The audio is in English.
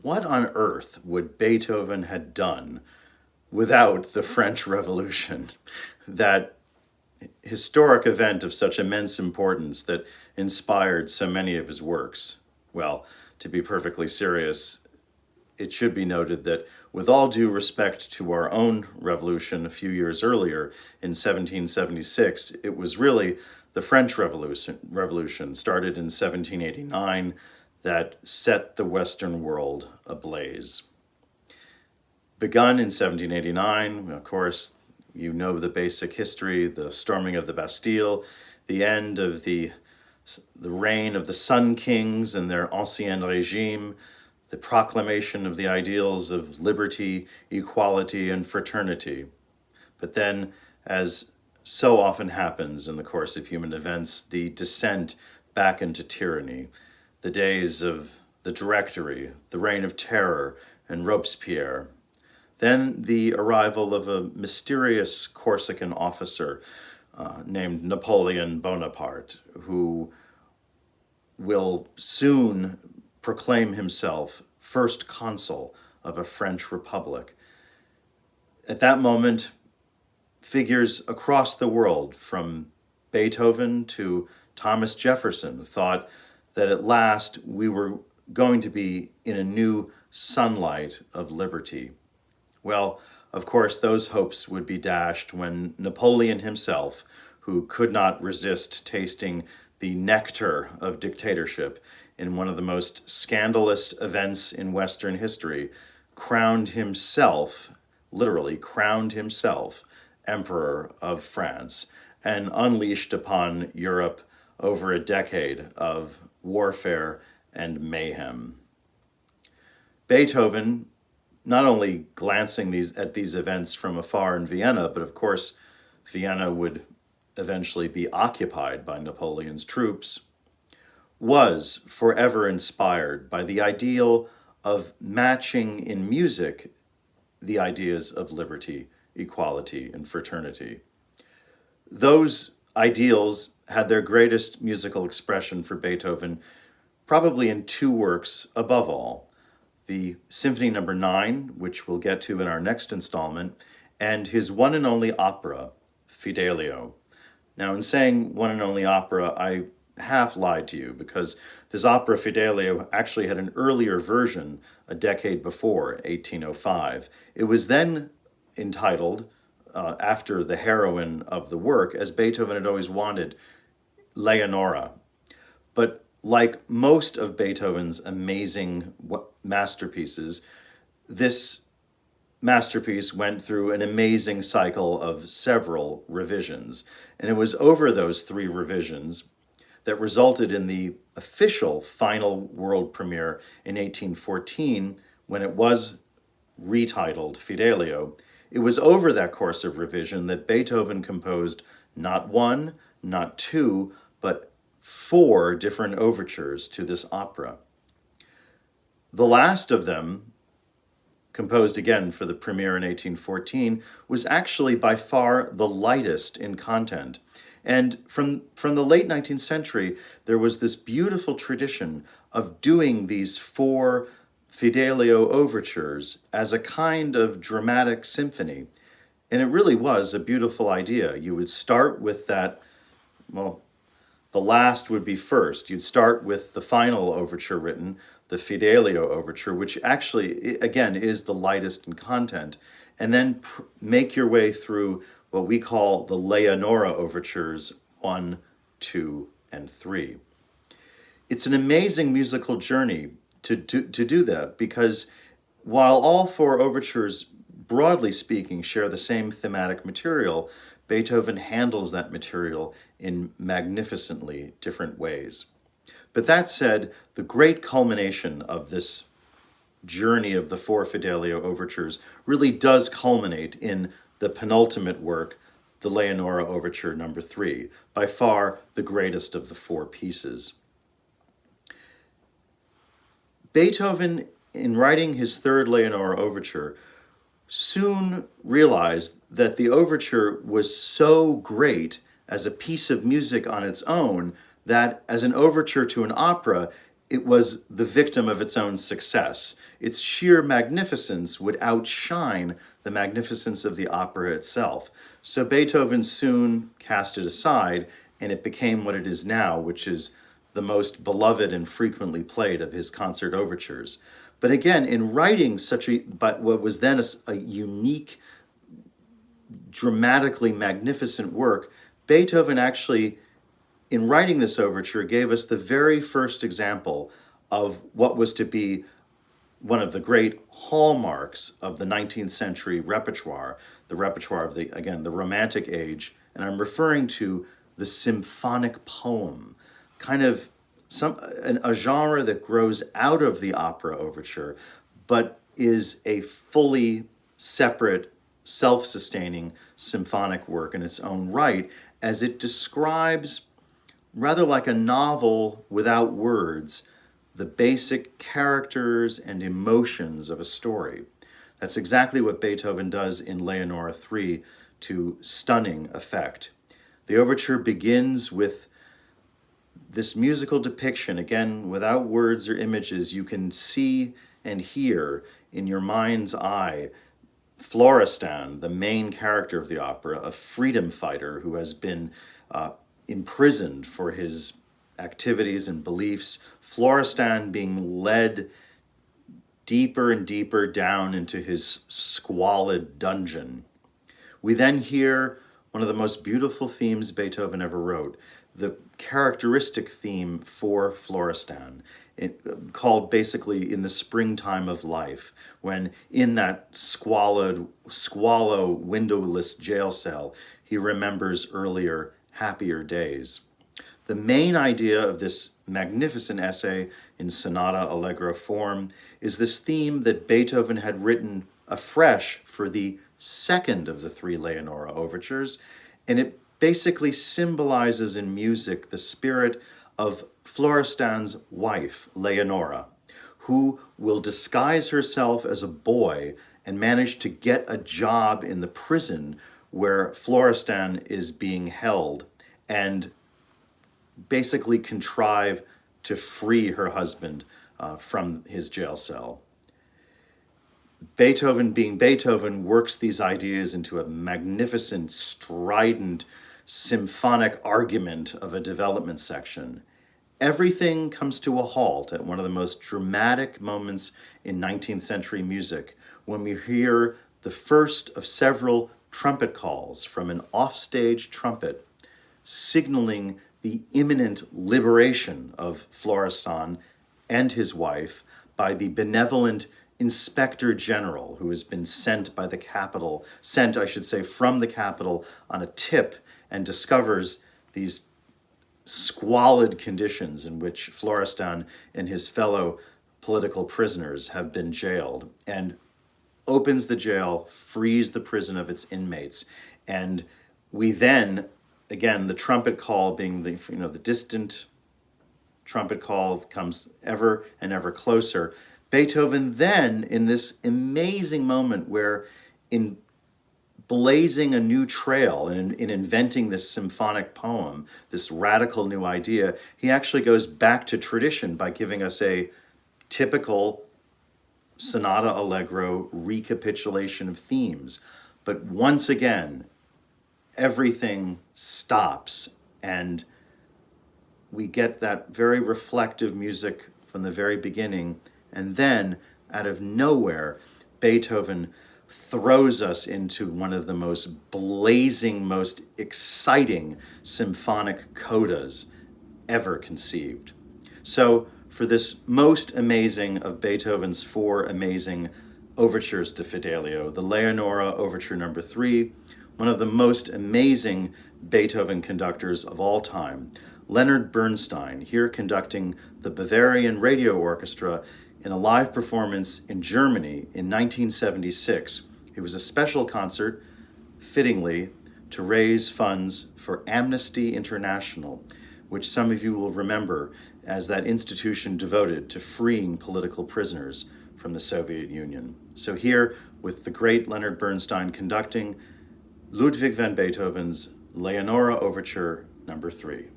what on earth would Beethoven have done without the French Revolution? That historic event of such immense importance that inspired so many of his works. Well, to be perfectly serious, it should be noted that with all due respect to our own revolution a few years earlier, in 1776, it was really the French Revolution started in 1789 that set the Western world ablaze. Begun in 1789, of course, you know the basic history, the storming of the Bastille, the end of the reign of the Sun Kings and their Ancien Régime, the proclamation of the ideals of liberty, equality, and fraternity. But then, as so often happens in the course of human events, the descent back into tyranny, the days of the Directory, the Reign of Terror, and Robespierre. Then the arrival of a mysterious Corsican officer named Napoleon Bonaparte, who will soon proclaim himself first consul of a French republic. At that moment, figures across the world, from Beethoven to Thomas Jefferson, thought that at last we were going to be in a new sunlight of liberty. Well, of course, those hopes would be dashed when Napoleon himself, who could not resist tasting the nectar of dictatorship in one of the most scandalous events in Western history, crowned himself, literally crowned himself, Emperor of France, and unleashed upon Europe over a decade of warfare and mayhem. Beethoven, not only glancing at these events from afar in Vienna, but of course, Vienna would eventually be occupied by Napoleon's troops, was forever inspired by the ideal of matching in music the ideas of liberty, equality, and fraternity. Those ideals had their greatest musical expression for Beethoven probably in two works above all: the Symphony No. 9, which we'll get to in our next installment, and his one and only opera, Fidelio. Now, in saying one and only opera, I half lied to you, because this opera Fidelio actually had an earlier version a decade before, 1805. It was then entitled, after the heroine of the work, as Beethoven had always wanted, Leonore. But like most of Beethoven's amazing masterpieces, this masterpiece went through an amazing cycle of several revisions. And it was over those 3 revisions that resulted in the official final world premiere in 1814, when it was retitled Fidelio. It was over that course of revision that Beethoven composed not 1, not 2, but 4 different overtures to this opera. The last of them, composed again for the premiere in 1814, was actually by far the lightest in content. And from the late 19th century, there was this beautiful tradition of doing these 4 Fidelio overtures as a kind of dramatic symphony. And it really was a beautiful idea. You would start with that, well, the last would be first. You'd start with the final overture written, the Fidelio overture, which actually, again, is the lightest in content, and then make your way through what we call the Leonore overtures 1, 2, and 3. It's an amazing musical journey to do that, because while all 4 overtures, broadly speaking, share the same thematic material, Beethoven handles that material in magnificently different ways. But that said, the great culmination of this journey of the 4 Fidelio overtures really does culminate in the penultimate work, the Leonore Overture No. 3, by far the greatest of the 4 pieces. Beethoven, in writing his 3rd Leonore Overture, soon realized that the overture was so great as a piece of music on its own that as an overture to an opera, it was the victim of its own success. Its sheer magnificence would outshine the magnificence of the opera itself. So Beethoven soon cast it aside, and it became what it is now, which is the most beloved and frequently played of his concert overtures. But again, in writing but what was then a unique, dramatically magnificent work, Beethoven actually, in writing this overture, gave us the very first example of what was to be one of the great hallmarks of the 19th century repertoire, the repertoire of the Romantic age, and I'm referring to the symphonic poem, kind of a genre that grows out of the opera overture, but is a fully separate, self-sustaining symphonic work in its own right, as it describes, rather like a novel without words, the basic characters and emotions of a story. That's exactly what Beethoven does in Leonore 3 to stunning effect. The overture begins with this musical depiction, again, without words or images. You can see and hear in your mind's eye Florestan, the main character of the opera, a freedom fighter who has been imprisoned for his activities and beliefs. Florestan being led deeper and deeper down into his squalid dungeon. We then hear one of the most beautiful themes Beethoven ever wrote, the characteristic theme for Florestan, called basically In the Springtime of Life, when in that squallow, windowless jail cell, he remembers earlier, happier days. The main idea of this magnificent essay in sonata allegro form is this theme that Beethoven had written afresh for the second of the three Leonore overtures, and it basically symbolizes in music the spirit of Florestan's wife, Leonore, who will disguise herself as a boy and manage to get a job in the prison where Florestan is being held, and basically contrive to free her husband from his jail cell. Beethoven, being Beethoven, works these ideas into a magnificent, strident, symphonic argument of a development section. Everything comes to a halt at one of the most dramatic moments in 19th century music, when we hear the first of several trumpet calls from an offstage trumpet, signaling the imminent liberation of Florestan and his wife by the benevolent Inspector General, who has been sent by the capital, from the capital on a tip, and discovers these squalid conditions in which Florestan and his fellow political prisoners have been jailed, and opens the jail, frees the prison of its inmates. And we then, again, the trumpet call being the distant trumpet call comes ever and ever closer. Beethoven then, in this amazing moment where in blazing a new trail and in inventing this symphonic poem, this radical new idea, he actually goes back to tradition by giving us a typical sonata allegro recapitulation of themes. But once again, everything stops and we get that very reflective music from the very beginning. And then, out of nowhere, Beethoven throws us into one of the most blazing, most exciting symphonic codas ever conceived. So, for this most amazing of Beethoven's four amazing overtures to Fidelio, the Leonore Overture No. 3, one of the most amazing Beethoven conductors of all time, Leonard Bernstein, here conducting the Bavarian Radio Orchestra in a live performance in Germany in 1976. It was a special concert, fittingly, to raise funds for Amnesty International, which some of you will remember as that institution devoted to freeing political prisoners from the Soviet Union. So here, with the great Leonard Bernstein conducting Ludwig van Beethoven's Leonore Overture No. 3.